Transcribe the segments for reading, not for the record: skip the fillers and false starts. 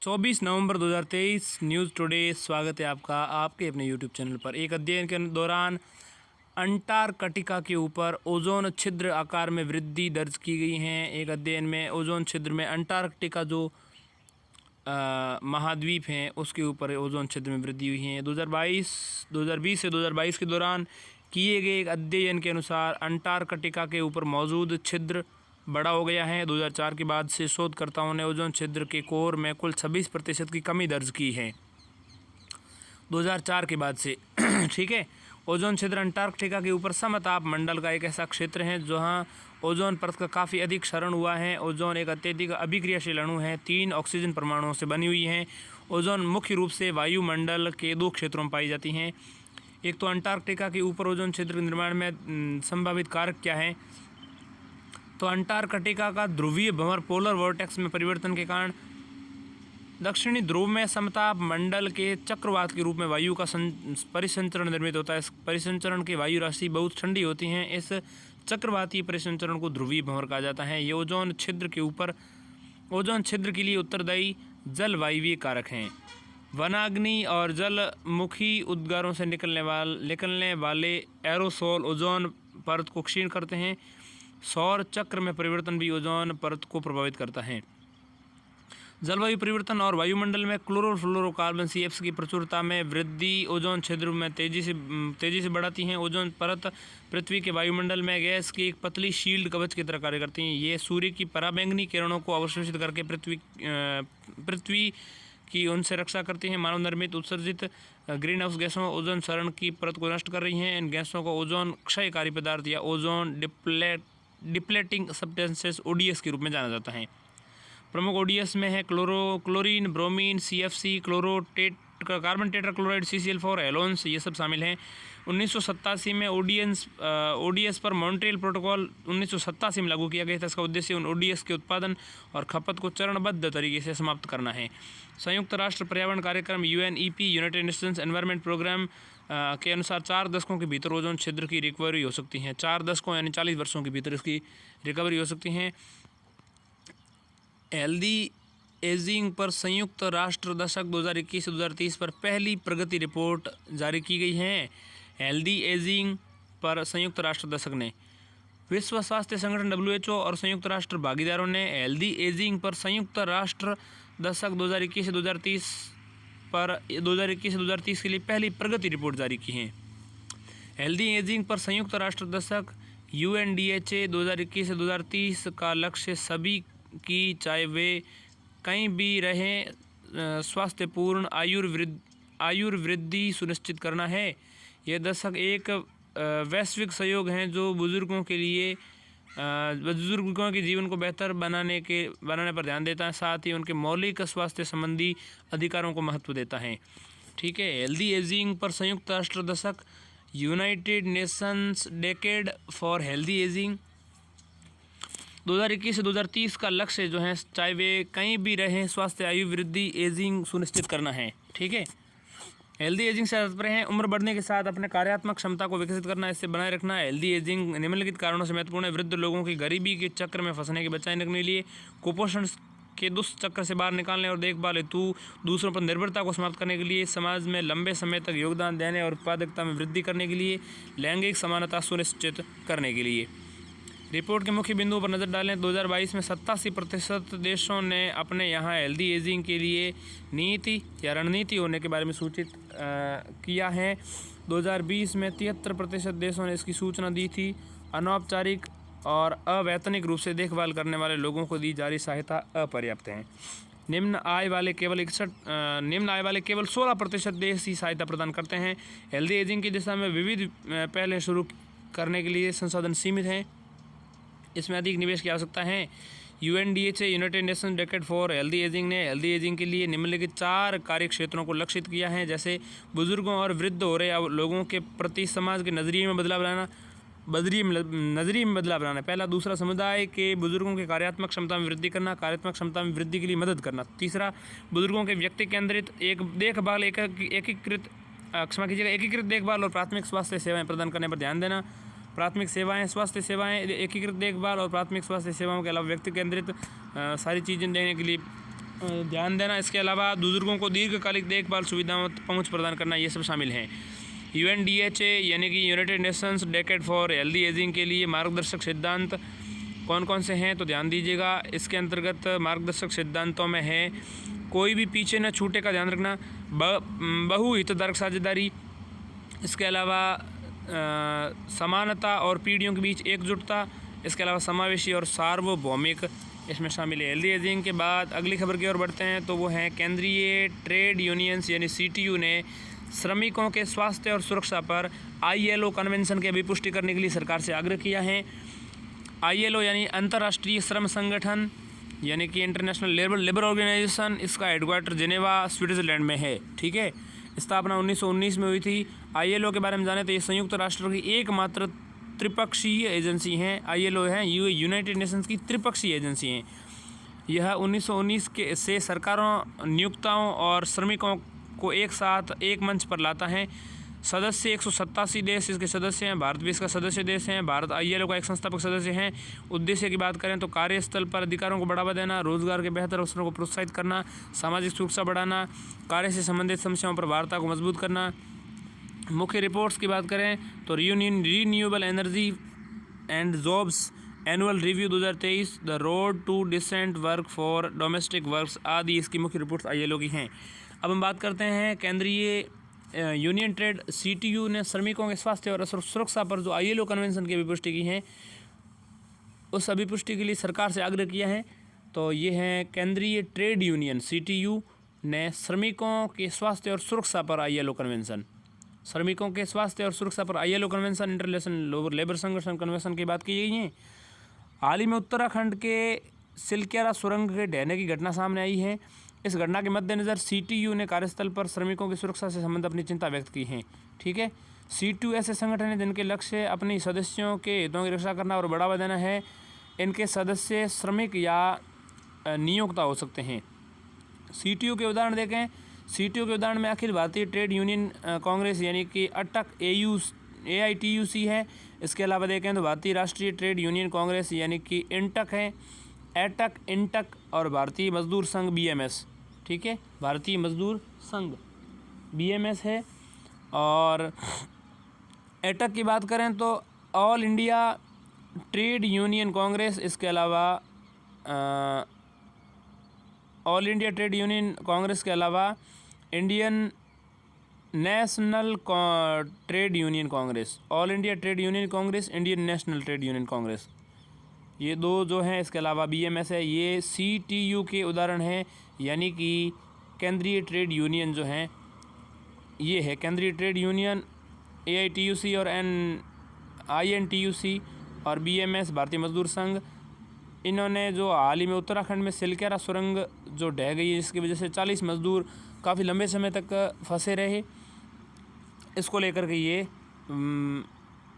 24 नवंबर 2023 news today. स्वागत है आपका आपके अपने यूट्यूब चैनल पर। एक अध्ययन के दौरान अंटार्कटिका के ऊपर ओजोन छिद्र आकार में वृद्धि दर्ज की गई है। एक अध्ययन में ओजोन छिद्र में अंटार्कटिका जो महाद्वीप हैं उसके ऊपर ओजोन छिद्र में वृद्धि हुई है। 2020 से 2022 के दौरान किए गए एक अध्ययन के अनुसार अंटार्कटिका के ऊपर मौजूद छिद्र बड़ा हो गया है। 2004 के बाद से शोधकर्ताओं ने ओजोन छिद्र के कोर में कुल 26% की कमी दर्ज की है। 2004 के बाद से ठीक है। ओजोन छिद्र अंटार्कटिका के ऊपर समताप मंडल का एक ऐसा क्षेत्र है जहां ओजोन परत का काफ़ी अधिक क्षरण हुआ है। ओजोन एक अत्यधिक अभिक्रियाशील अणु है, 3 ऑक्सीजन परमाणुओं से बनी हुई है। ओजोन मुख्य रूप से वायुमंडल के 2 क्षेत्रों में पाई जाती हैं। एक तो अंटार्कटिका के ऊपर ओजोन छिद्र के निर्माण में संभावित कारक क्या है, तो अंटार्कटिका का ध्रुवीय भंवर पोलर वोर्टेक्स में परिवर्तन के कारण दक्षिणी ध्रुव में समताप मंडल के चक्रवात के रूप में वायु का परिसंचरण निर्मित होता है। इस परिसंचरण की वायु राशि बहुत ठंडी होती हैं। इस चक्रवातीय परिसंचरण को ध्रुवीय भंवर कहा जाता है। ये ओजोन छिद्र के ऊपर ओजोन छिद्र के लिए उत्तरदायी जलवायवीय कारक हैं। वनाग्नि और जलमुखी उद्गारों से निकलने वाले एरोसोल ओजोन परत को क्षीण करते हैं। सौर चक्र में परिवर्तन भी ओजोन परत को प्रभावित करता है। जलवायु परिवर्तन और वायुमंडल में क्लोरोफ्लोरोकार्बन CFC की प्रचुरता में वृद्धि ओजोन छिद्र में तेजी से बढ़ाती हैं। ओजोन परत पृथ्वी के वायुमंडल में गैस की एक पतली शील्ड कवच की तरह कार्य करती हैं। ये सूर्य की पराबैंगनी किरणों को अवशोषित करके पृथ्वी की उनसे रक्षा करती हैं। मानव निर्मित उत्सर्जित ग्रीन हाउस गैसों ओजोन क्षरण की परत को नष्ट कर रही हैं। इन गैसों को ओजोन क्षयकारी पदार्थ या ओजोन डिप्लेटिंग सब्सटेंसेस ODS के रूप में जाना जाता है। प्रमुख ODS में है chlorine, bromine, CFC, carbon tetrachloride, CCl4, halons, ये सब शामिल हैं। 1987 में ODS पर मॉन्ट्रियल प्रोटोकॉल 1987 में लागू किया गया था। इसका उद्देश्य उन ODS के उत्पादन और खपत को चरणबद्ध तरीके से समाप्त करना है। संयुक्त राष्ट्र पर्यावरण कार्यक्रम UNEP United Nations Environment Programme के अनुसार 4 दशकों के भीतर ओजोन छिद्र की रिकवरी हो सकती है। 4 दशकों यानी 40 वर्षों के भीतर इसकी रिकवरी हो सकती है। हेल्दी एजिंग पर संयुक्त राष्ट्र दशक 2021 से 2030 पर पहली प्रगति रिपोर्ट जारी की गई है। हेल्दी एजिंग पर संयुक्त राष्ट्र दशक ने विश्व स्वास्थ्य संगठन WHO और संयुक्त राष्ट्र भागीदारों ने हेल्दी एजिंग पर संयुक्त राष्ट्र दशक 2021 से 2030 के लिए पहली प्रगति रिपोर्ट जारी की है। हेल्दी एजिंग पर संयुक्त राष्ट्र दशक UNDHA 2021 से 2030 का लक्ष्य सभी की, चाहे वे कहीं भी रहें, स्वास्थ्यपूर्ण आयुर्वृद्धि सुनिश्चित करना है। यह दशक एक वैश्विक सहयोग है जो बुजुर्गों के जीवन को बेहतर बनाने पर ध्यान देता है, साथ ही उनके मौलिक स्वास्थ्य संबंधी अधिकारों को महत्व देता है। ठीक है। हेल्दी एजिंग पर संयुक्त राष्ट्र दशक United Nations decade for healthy ageing 2021 से 2030 का लक्ष्य जो है, चाहे वे कहीं भी रहें, स्वास्थ्य आयुर्वृद्धि एजिंग सुनिश्चित करना है। ठीक है। हेल्दी एजिंग से तात्पर्य है उम्र बढ़ने के साथ अपने कार्यात्मक क्षमता को विकसित करना, इससे बनाए रखना। हेल्दी एजिंग निम्नलिखित कारणों से महत्वपूर्ण है। वृद्ध लोगों की गरीबी के चक्र में फंसने के बचाने के लिए, कुपोषण के दुष्चक्र से बाहर निकालने और देखभाल हेतु दूसरों पर निर्भरता को समाप्त करने के लिए, समाज में लंबे समय तक योगदान देने और उत्पादकता में वृद्धि करने के लिए, लैंगिक समानता सुनिश्चित करने के लिए। रिपोर्ट के मुख्य बिंदुओं पर नज़र डालें। 2022 में 87% देशों ने अपने यहाँ हेल्दी एजिंग के लिए नीति या रणनीति होने के बारे में सूचित किया है। 2020 में 73% देशों ने इसकी सूचना दी थी। अनौपचारिक और अवैतनिक रूप से देखभाल करने वाले लोगों को दी जा रही सहायता अपर्याप्त है। निम्न आय वाले केवल 16% देश ही सहायता प्रदान करते हैं। हेल्दी एजिंग की दिशा में विविध पहले शुरू करने के लिए संसाधन सीमित हैं। इसमें अधिक निवेश की आवश्यकता है। UNDHA United Nations decade for healthy ageing ने हेल्दी एजिंग के लिए निम्नलिखित 4 कार्य क्षेत्रों को लक्षित किया है, जैसे बुजुर्गों और वृद्ध हो रहे लोगों के प्रति समाज के नज़रिए में बदलाव लाना। पहला। दूसरा, समुदाय के बुजुर्गों के कार्यात्मक क्षमता में वृद्धि करना, कार्यात्मक क्षमता में वृद्धि के लिए मदद करना। तीसरा, बुजुर्गों के व्यक्ति केंद्रित एकीकृत देखभाल और प्राथमिक स्वास्थ्य सेवाएं प्रदान करने पर ध्यान देना। प्राथमिक सेवाएं, स्वास्थ्य सेवाएं, एकीकृत देखभाल और प्राथमिक स्वास्थ्य सेवाओं के अलावा व्यक्ति केंद्रित सारी चीज़ें देने के लिए ध्यान देना। इसके अलावा बुजुर्गों को दीर्घकालिक देखभाल सुविधाओं पहुँच प्रदान करना, ये सब शामिल हैं। UNDHA यानी कि United Nations decade for healthy ageing के लिए मार्गदर्शक सिद्धांत कौन कौन से हैं, तो ध्यान दीजिएगा। इसके अंतर्गत मार्गदर्शक सिद्धांतों में है कोई भी पीछे न छूटे का ध्यान रखना, बहुहितधारक साझेदारी, इसके अलावा समानता और पीढ़ियों के बीच एकजुटता, इसके अलावा समावेशी और सार्वभौमिक इसमें शामिल है। हेल्दी एजिंग के बाद अगली खबर की ओर बढ़ते हैं, तो वो है केंद्रीय ट्रेड यूनियंस यानी CTU ने श्रमिकों के स्वास्थ्य और सुरक्षा पर ILO कन्वेंशन की पुष्टि करने के लिए सरकार से आग्रह किया है। ILO यानी अंतर्राष्ट्रीय श्रम संगठन यानी कि इंटरनेशनल लेबर ऑर्गेनाइजेशन, इसका हेडक्वार्टर जिनेवा स्विट्ज़रलैंड में है। ठीक है, स्थापना 1919 में हुई थी। ILO के बारे में जाने तो ये संयुक्त राष्ट्र की एकमात्र त्रिपक्षीय एजेंसी हैं। ILO है यूनाइटेड नेशंस की त्रिपक्षीय एजेंसी हैं। यह 1919 के से सरकारों, नियोक्ताओं और श्रमिकों को एक साथ एक मंच पर लाता है। सदस्य 187 देश इसके सदस्य हैं। भारत भी इसका सदस्य देश है। भारत ILO का एक संस्थापक सदस्य है। उद्देश्य की बात करें तो कार्यस्थल पर अधिकारों को बढ़ावा देना, रोजगार के बेहतर अवसरों को प्रोत्साहित करना, सामाजिक सुरक्षा बढ़ाना, कार्य से संबंधित समस्याओं पर वार्ता को मजबूत करना। मुख्य रिपोर्ट्स की बात करें तो renewable energy and jobs annual review 2023, the road to decent work for domestic works आदि इसकी मुख्य रिपोर्ट्स ILO की हैं। अब हम बात करते हैं केंद्रीय यूनियन ट्रेड CTU ने श्रमिकों के स्वास्थ्य और सुरक्षा पर जो ILO कन्वेंशन की अभिपुष्टि की है, उस अभिपुष्टि के लिए सरकार से आग्रह किया है। तो ये है केंद्रीय ट्रेड यूनियन CTU ने श्रमिकों के स्वास्थ्य और सुरक्षा पर ILO कन्वेंशन, श्रमिकों के स्वास्थ्य और सुरक्षा पर ILO कन्वेंशन, इंटरनेशनल लेबर संगठन कन्वेंशन की बात की गई है। हाल ही में उत्तराखंड के सिलक्यारा सुरंग के ढहने की घटना सामने आई है। इस घटना के मद्देनज़र CTU ने कार्यस्थल पर श्रमिकों की सुरक्षा से संबंधित अपनी चिंता व्यक्त की है। ठीक है, CTU ऐसे संगठन है जिनके लक्ष्य अपने सदस्यों के हितों की रक्षा करना और बढ़ावा देना है। इनके सदस्य श्रमिक या नियोक्ता हो सकते हैं। CTU के उदाहरण देखें, CTU के उदाहरण में अखिल भारतीय ट्रेड यूनियन कांग्रेस यानी कि अटक AITUC है। इसके अलावा देखें तो भारतीय राष्ट्रीय ट्रेड यूनियन कांग्रेस यानी कि इंटक है, एटक, इंटक और भारतीय मजदूर संघ BMS। ठीक है, भारतीय मजदूर संघ BMS है। और एटक की बात करें तो all India trade union Congress, इसके अलावा all India trade union Congress के अलावा Indian national trade union Congress, all India trade union Congress, Indian national trade union Congress, ये दो जो हैं। इसके अलावा BMS है। ये CTU के उदाहरण हैं, यानी कि केंद्रीय ट्रेड यूनियन जो हैं ये है केंद्रीय ट्रेड यूनियन AITUC और INTUC और BMS भारतीय मजदूर संघ। इन्होंने जो हाल ही में उत्तराखंड में सिलक्यारा सुरंग जो ढह गई है, जिसकी वजह से 40 मजदूर काफ़ी लंबे समय तक फंसे रहे, इसको लेकर के ये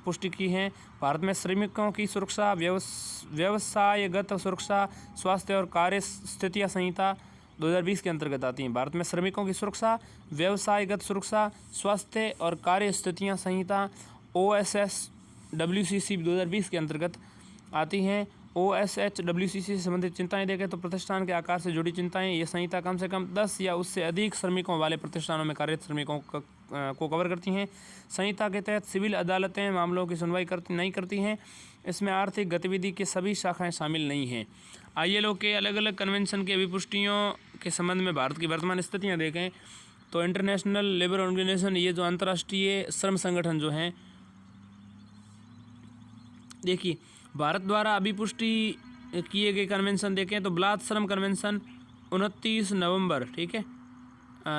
पुष्टि की है। भारत में श्रमिकों की सुरक्षा, व्यवसायगत सुरक्षा, स्वास्थ्य और कार्य स्थितियाँ संहिता 2020 के अंतर्गत आती हैं। भारत में श्रमिकों की सुरक्षा, व्यवसायगत सुरक्षा, स्वास्थ्य और कार्य स्थितियाँ संहिता OSHWCC 2020 के अंतर्गत आती हैं। OSHWCC से संबंधित चिंताएं देखें तो प्रतिष्ठान के आकार से जुड़ी चिंताएं। ये संहिता कम से कम 10 या उससे अधिक श्रमिकों वाले प्रतिष्ठानों में कार्यरत श्रमिकों को कवर करती हैं। संहिता के तहत सिविल अदालतें मामलों की सुनवाई नहीं करती हैं। इसमें आर्थिक गतिविधि की सभी शाखाएं शामिल नहीं हैं। ILO के अलग अलग कन्वेंशन की अभिपुष्टियों के संबंध में भारत की वर्तमान स्थितियाँ देखें तो इंटरनेशनल लेबर ऑर्गेनाइजेशन, ये जो अंतर्राष्ट्रीय श्रम संगठन जो हैं, देखिए भारत द्वारा अभिपुष्टि किए गए कन्वेंशन देखें तो बलात् श्रम कन्वेंशन 29 नवंबर, ठीक है,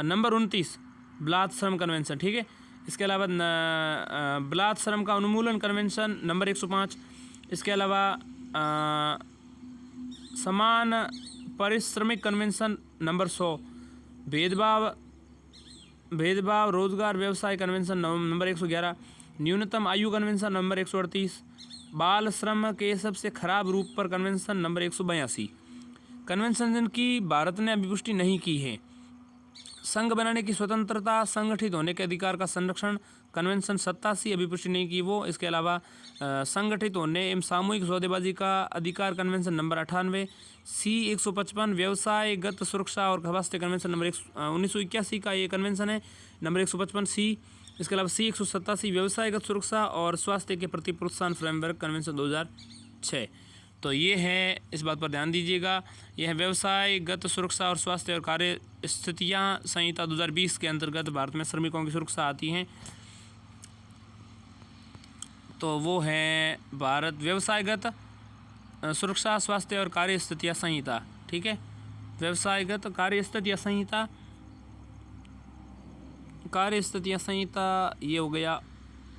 नंबर 29 बलात् श्रम कन्वेंशन, ठीक है। इसके अलावा बलात् श्रम का उन्मूलन कन्वेंशन नंबर 105। इसके अलावा समान पारिश्रमिक कन्वेंशन नंबर 100, भेदभाव रोजगार व्यवसाय कन्वेंशन नंबर 111, न्यूनतम आयु कन्वेंशन नंबर 138, बाल श्रम के सबसे खराब रूप पर कन्वेंशन नंबर 182। कन्वेंशन जिनकी भारत ने अभिपुष्टि नहीं की है, संघ बनाने की स्वतंत्रता, संगठित होने के अधिकार का संरक्षण, कन्वेंशन 87 अभी पुष्टि नहीं की वो। इसके अलावा संगठित होने एवं सामूहिक सौदेबाजी का अधिकार कन्वेंशन नंबर 98। C 155 व्यवसायगत सुरक्षा और स्वास्थ्य कन्वेंशन नंबर 1981 का ये कन्वेंशन है, नंबर 155 C। इसके अलावा C 187 व्यवसायगत सुरक्षा और स्वास्थ्य के प्रति प्रोत्साहन फ्रेमवर्क कन्वेंशन 2006। तो ये है, इस बात पर ध्यान दीजिएगा, यह है व्यवसायगत सुरक्षा और स्वास्थ्य और कार्य स्थितियाँ संहिता 2020 के अंतर्गत भारत में श्रमिकों की सुरक्षा आती हैं। तो वो है भारत व्यवसायगत सुरक्षा, स्वास्थ्य और कार्य स्थितियाँ संहिता। ठीक है, व्यवसायगत कार्य स्थितियाँ संहिता, कार्य स्थितियाँ संहिता ये हो गया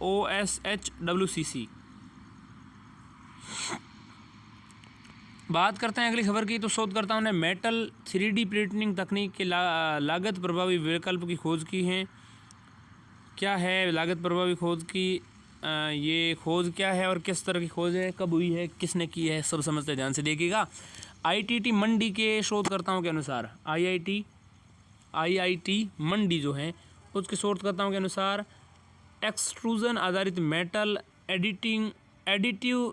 OSHWCC। बात करते हैं अगली खबर की। तो शोधकर्ताओं ने मेटल 3D प्रिंटिंग तकनीक के लागत प्रभावी विकल्प की खोज की है। क्या है लागत प्रभावी खोज की ये खोज क्या है और किस तरह की खोज है, कब हुई है, किसने की है, सब समझते ध्यान से देखिएगा। IIT मंडी के शोधकर्ताओं के अनुसार, IIT मंडी जो है उसके शोधकर्ताओं के अनुसार एक्सट्रूजन आधारित मेटल एडिटिव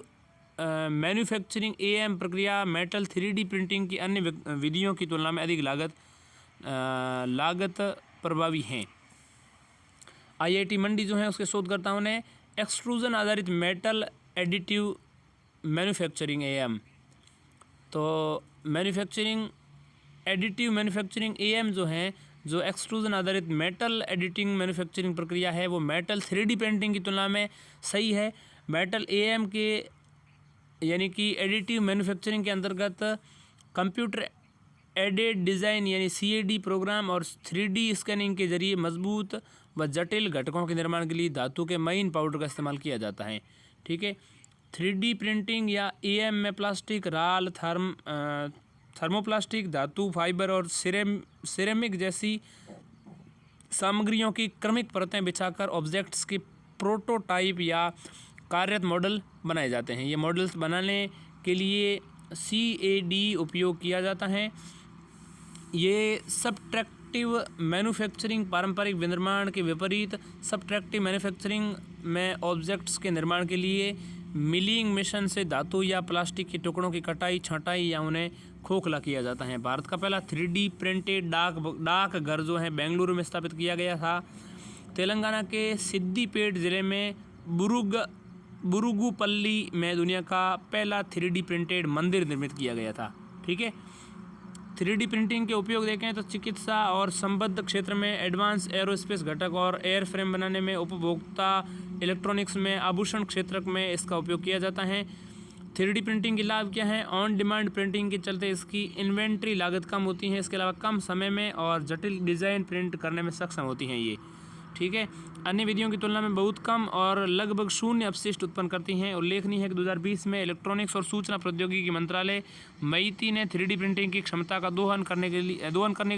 मैन्युफैक्चरिंग AM प्रक्रिया मेटल 3D प्रिंटिंग की अन्य विधियों की तुलना में अधिक लागत प्रभावी हैं। IIT मंडी जो है उसके शोधकर्ताओं ने एक्सट्रूजन आधारित मेटल एडिटिव मैन्युफैक्चरिंग AM, तो एडिटिव मैन्युफैक्चरिंग AM जो है, जो एक्सट्रूजन आधारित मेटल एडिटिंग मैन्युफैक्चरिंग प्रक्रिया है वो मेटल 3D प्रिंटिंग की तुलना में सही है। मेटल AM के यानी कि एडिटिव मैन्युफैक्चरिंग के अंतर्गत कंप्यूटर एडेड डिज़ाइन यानी CAD प्रोग्राम और 3D स्कैनिंग के जरिए मजबूत व जटिल घटकों के निर्माण के लिए धातु के महीन पाउडर का इस्तेमाल किया जाता है। ठीक है, 3D प्रिंटिंग या AM में प्लास्टिक, राल, थर्मोप्लास्टिक, धातु, फाइबर और सिरेमिक जैसी सामग्रियों की क्रमिक परतें बिछाकर ऑब्जेक्ट्स की प्रोटोटाइप या कार्यरत मॉडल बनाए जाते हैं। ये मॉडल्स बनाने के लिए CAD उपयोग किया जाता है। ये सबट्रैक्टिव मैन्युफैक्चरिंग पारंपरिक विनिर्माण के विपरीत सबट्रैक्टिव मैन्युफैक्चरिंग में ऑब्जेक्ट्स के निर्माण के लिए मिलिंग मशीन से धातु या प्लास्टिक के टुकड़ों की कटाई, छँटाई या उन्हें खोखला किया जाता है। भारत का पहला 3D प्रिंटेड डाकघर जो है बेंगलुरु में स्थापित किया गया था। तेलंगाना के सिद्दीपेट ज़िले में बुरुगुपल्ली में दुनिया का पहला 3D प्रिंटेड मंदिर निर्मित किया गया था। ठीक है, 3D प्रिंटिंग के उपयोग देखें तो चिकित्सा और संबद्ध क्षेत्र में, एडवांस एरोस्पेस घटक और एयरफ्रेम बनाने में, उपभोक्ता इलेक्ट्रॉनिक्स में, आभूषण क्षेत्र में इसका उपयोग किया जाता है। 3D प्रिंटिंग के लाभ क्या हैं? ऑन डिमांड प्रिंटिंग के चलते इसकी इन्वेंट्री लागत कम होती है। इसके अलावा कम समय में और जटिल डिज़ाइन प्रिंट करने में सक्षम होती हैं ये। ठीक है, अन्य विधियों की तुलना में बहुत कम और लगभग शून्य अपशिष्ट उत्पन्न करती हैं। उल्लेखनीय है कि 2020 में इलेक्ट्रॉनिक्स और सूचना प्रौद्योगिकी मंत्रालय MeitY ने 3D प्रिंटिंग की क्षमता का दोहन करने के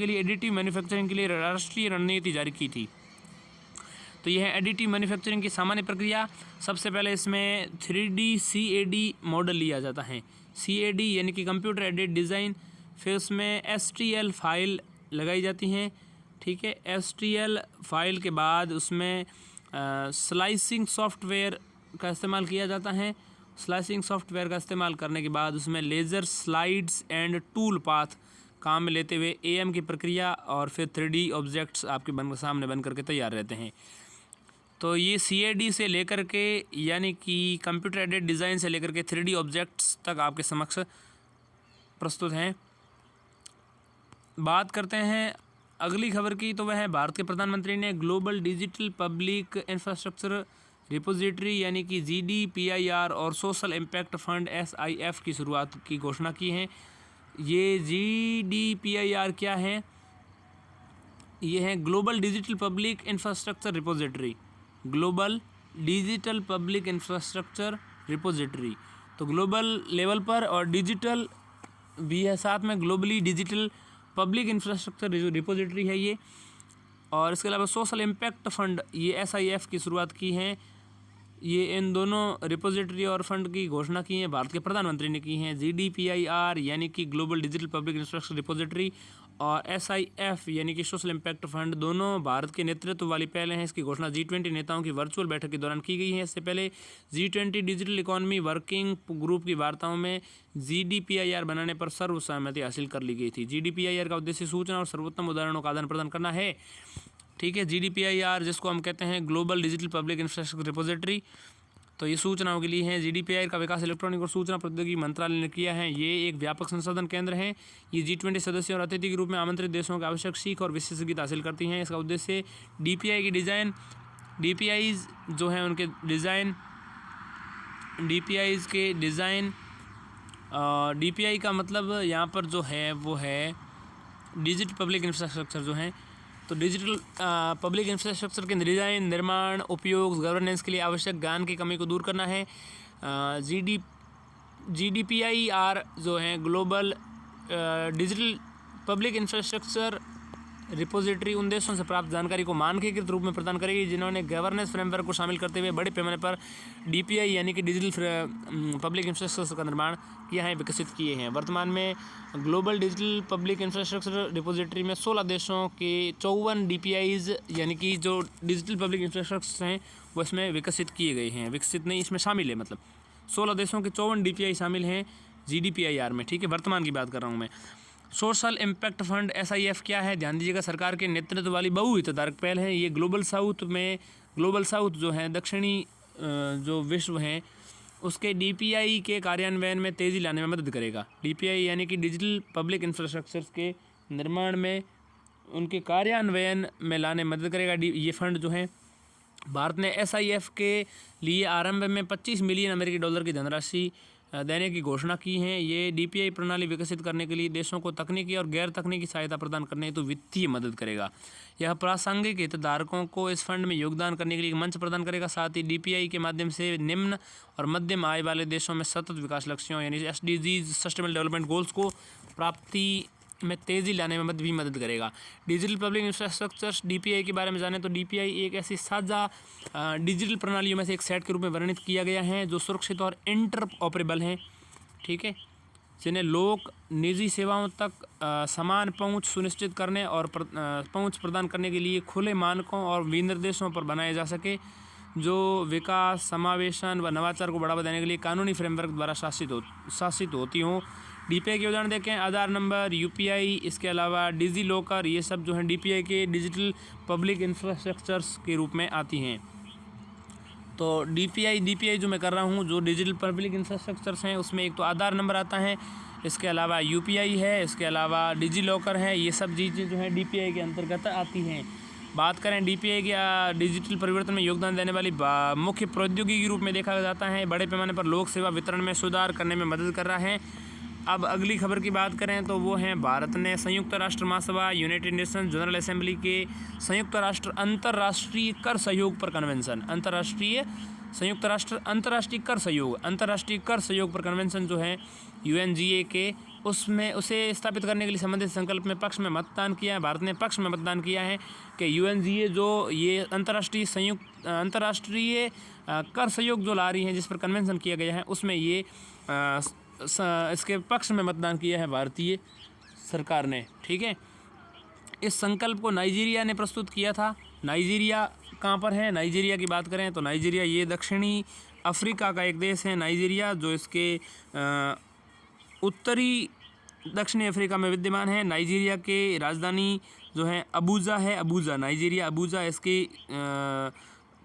लिए एडिटिव मैन्युफैक्चरिंग के लिए राष्ट्रीय रणनीति जारी की थी। तो यह है एडिटिव मैन्युफैक्चरिंग की सामान्य प्रक्रिया। सबसे पहले इसमें 3D CAD मॉडल लिया जाता है। CAD यानी कि कंप्यूटर एडेड डिज़ाइन, फिर उसमें STL फाइल लगाई जाती हैं। ठीक है, STL फाइल के बाद उसमें स्लाइसिंग सॉफ्टवेयर का इस्तेमाल किया जाता है। स्लाइसिंग सॉफ्टवेयर का इस्तेमाल करने के बाद उसमें laser slides and tool path काम में लेते हुए AM की प्रक्रिया और फिर 3D ऑब्जेक्ट्स आपके सामने बन करके तैयार रहते हैं। तो ये CAD से लेकर के यानी कि कंप्यूटर एडेड डिज़ाइन से लेकर के 3D ऑब्जेक्ट्स तक आपके समक्ष प्रस्तुत हैं। बात करते हैं अगली खबर की, तो वह है भारत के प्रधानमंत्री ने global digital public infrastructure repository यानी कि GDPIR और सोशल इम्पैक्ट फंड SIF की शुरुआत की घोषणा की है। ये GDPIR क्या है? ये है global digital public infrastructure repository, global digital public infrastructure repository. तो ग्लोबल लेवल पर और डिजिटल भी है साथ में, globally digital public infrastructure repository है ये। और इसके अलावा सोशल इम्पैक्ट फंड ये SIF की शुरुआत की है। ये इन दोनों रिपोजिटरी और फंड की घोषणा की है भारत के प्रधानमंत्री ने की है। GDPIR यानी कि global digital public infrastructure repository और SIF यानी कि सोशल इम्पैक्ट फंड दोनों भारत के नेतृत्व वाली पहल हैं। इसकी घोषणा G20 नेताओं की वर्चुअल बैठक के दौरान की गई है। इससे पहले G20 digital economy working group की वार्ताओं में GDPIR बनाने पर सर्वसहमति हासिल कर ली गई थी। GDPIR का उद्देश्य सूचना और सर्वोत्तम उदाहरणों का आदान प्रदान करना है। ठीक है, GDPIR जिसको हम कहते हैं global digital public infrastructure repository, तो ये सूचनाओं के लिए है। GDPIR का विकास इलेक्ट्रॉनिक और सूचना प्रौद्योगिकी मंत्रालय ने किया है। ये एक व्यापक संशोधन केंद्र है। ये G20 सदस्य और अतिथि के रूप में आमंत्रित देशों के आवश्यक सीख और विशेषज्ञता हासिल करती हैं। इसका उद्देश्य DPI की डिज़ाइन, DPIs जो हैं उनके डिज़ाइन, DPIs के डिज़ाइन, DPI का मतलब यहाँ पर जो है वो है डिजिटल पब्लिक इंफ्रास्ट्रक्चर जो है, तो डिजिटल पब्लिक इंफ्रास्ट्रक्चर के डिज़ाइन, निर्माण, उपयोग, गवर्नेंस के लिए आवश्यक ज्ञान की कमी को दूर करना है। GDPIR जो है global digital public infrastructure repository उन देशों से प्राप्त जानकारी को मानकीकृत रूप में प्रदान करेगी जिन्होंने गवर्नेंस फ्रेमवर्क को शामिल करते हुए बड़े पैमाने पर DPI यानी कि डिजिटल पब्लिक इंफ्रास्ट्रक्चर का निर्माण किया है, विकसित किए हैं। वर्तमान में global digital public infrastructure repository में 16 देशों के 54 DPIs यानी कि जो डिजिटल पब्लिक इंफ्रास्ट्रक्चर हैं वो इसमें विकसित किए गए हैं। विकसित नहीं, इसमें शामिल है, मतलब 16 देशों के 54 DPI शामिल हैं GDPIR में। ठीक है, वर्तमान की बात कर रहा हूँ मैं। सोशल इम्पैक्ट फंड SIF क्या है, ध्यान दीजिएगा, सरकार के नेतृत्व वाली बहुहितधारक पहल है। ये ग्लोबल साउथ जो है दक्षिणी जो विश्व है उसके DPI के कार्यान्वयन में तेज़ी लाने में मदद करेगा। DPI यानी कि डिजिटल पब्लिक इंफ्रास्ट्रक्चर के निर्माण में उनके कार्यान्वयन में लाने में मदद करेगा। ये फंड जो है भारत ने SIF के लिए आरंभ में $25 मिलियन अमेरिकी डॉलर की धनराशि देने की घोषणा की है। ये DPI प्रणाली विकसित करने के लिए देशों को तकनीकी और गैर तकनीकी सहायता प्रदान करने हेतु वित्तीय मदद करेगा। यह प्रासंगिक हितधारकों को इस फंड में योगदान करने के लिए एक मंच प्रदान करेगा। साथ ही DPI के माध्यम से निम्न और मध्यम आय वाले देशों में सतत विकास लक्ष्यों यानी SDGs सस्टेनेबल डेवलपमेंट गोल्स को प्राप्ति में तेज़ी लाने में भी मदद करेगा। डिजिटल पब्लिक इंफ्रास्ट्रक्चर DPI के बारे में जाने तो DPI एक ऐसी साझा डिजिटल प्रणालियों में से एक सेट के रूप में वर्णित किया गया है जो सुरक्षित और इंटरऑपरेबल हैं। ठीक है, जिन्हें लोक निजी सेवाओं तक समान पहुंच सुनिश्चित करने और पहुंच प्रदान करने के लिए खुले मानकों और विनिर्देशों पर बनाए जा सके, जो विकास, समावेशन व नवाचार को बढ़ावा देने के लिए कानूनी फ्रेमवर्क द्वारा शासित होती हों। DPI के उदाहरण देखें, आधार नंबर, UPI, इसके अलावा डिजी लॉकर, ये सब जो हैं DPI के डिजिटल पब्लिक इंफ्रास्ट्रक्चर्स के रूप में आती हैं। तो DPI जो मैं कर रहा हूँ, जो डिजिटल पब्लिक इंफ्रास्ट्रक्चर्स हैं उसमें एक तो आधार नंबर आता है, इसके अलावा UPI है, इसके अलावा डिजी लॉकर है, ये सब चीज़ें जो है DPI के अंतर्गत आती हैं। बात करें DPI के डिजिटल परिवर्तन में योगदान देने वाली मुख्य प्रौद्योगिकी के रूप में देखा जाता है, बड़े पैमाने पर लोक सेवा वितरण में सुधार करने में मदद कर रहा है। अब अगली खबर की बात करें तो वो है भारत ने संयुक्त राष्ट्र महासभा यूनाइटेड नेशंस जनरल असेंबली के संयुक्त राष्ट्र अंतर्राष्ट्रीय कर सहयोग पर कन्वेंशन, अंतर्राष्ट्रीय कर सहयोग पर कन्वेंशन जो है UNGA के, उसमें उसे स्थापित करने के लिए संबंधित संकल्प में पक्ष में मतदान किया है। भारत ने पक्ष में मतदान किया है कि UNGA जो ये अंतर्राष्ट्रीय कर सहयोग जो ला रही है, जिस पर कन्वेंशन किया गया है, उसमें ये इसके पक्ष में मतदान किया है भारतीय सरकार ने। ठीक है, इस संकल्प को नाइजीरिया ने प्रस्तुत किया था। नाइजीरिया कहाँ पर है? नाइजीरिया की बात करें तो नाइजीरिया ये दक्षिणी अफ्रीका का एक देश है नाइजीरिया, जो इसके उत्तरी दक्षिणी अफ्रीका में विद्यमान है। नाइजीरिया के राजधानी जो है अबूजा है, अबूजा, नाइजीरिया अबूजा। इसकी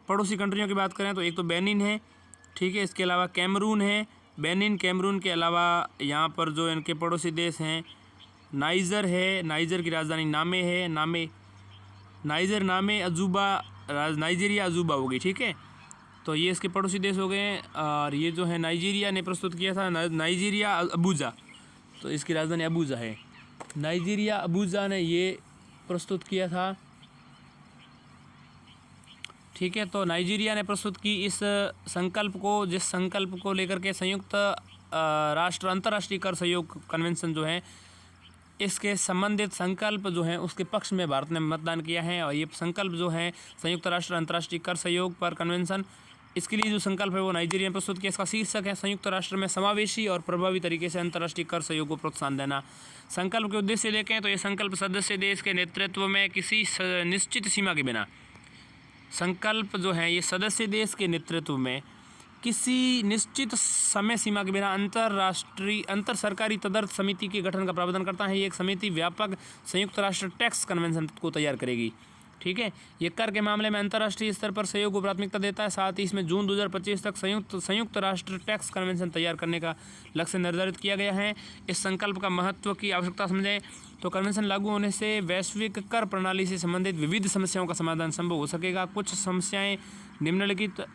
पड़ोसी कंट्रियों की बात करें तो एक तो बेनिन है, ठीक है, इसके अलावा कैमरून है, बेनिन कैमरून के अलावा यहाँ पर जो इनके पड़ोसी देश हैं नाइजर है, नाइजर की राजधानी नामे है, नाइजर नामे, अजूबा, नाइजीरिया अजूबा होगी। ठीक है, तो ये इसके पड़ोसी देश हो गए। और ये जो है नाइजीरिया ने प्रस्तुत किया था, नाइजीरिया अबूजा, तो इसकी राजधानी अबूजा है। नाइजीरिया अबूजा ने ये प्रस्तुत किया था। ठीक है, तो नाइजीरिया ने प्रस्तुत की इस संकल्प को, जिस संकल्प को लेकर के संयुक्त राष्ट्र अंतर्राष्ट्रीय कर सहयोग कन्वेंशन जो है, इसके संबंधित संकल्प जो है उसके पक्ष में भारत ने मतदान किया है। और ये संकल्प जो है संयुक्त राष्ट्र अंतर्राष्ट्रीय कर सहयोग पर कन्वेंशन, इसके लिए जो संकल्प है वो नाइजीरिया में प्रस्तुत किया। इसका शीर्षक है संयुक्त राष्ट्र में समावेशी और प्रभावी तरीके से अंतर्राष्ट्रीय कर सहयोग को प्रोत्साहन देना। संकल्प के उद्देश्य देखें तो ये संकल्प सदस्य देश के नेतृत्व में किसी निश्चित सीमा के बिना, संकल्प जो है ये सदस्य देश के नेतृत्व में किसी निश्चित समय सीमा के बिना अंतर सरकारी तदर्थ समिति के गठन का प्रावधान करता है। ये एक समिति व्यापक संयुक्त राष्ट्र टैक्स कन्वेंशन को तैयार करेगी। ठीक है, ये कर के मामले में अंतर्राष्ट्रीय स्तर पर सहयोग को प्राथमिकता देता है। साथ ही इसमें जून 2025 तक संयुक्त राष्ट्र टैक्स कन्वेंशन तैयार करने का लक्ष्य निर्धारित किया गया है। इस संकल्प का महत्व की आवश्यकता समझें तो कन्वेंशन लागू होने से वैश्विक कर प्रणाली से संबंधित विविध समस्याओं का समाधान संभव हो सकेगा। कुछ समस्याएं निम्नलिखित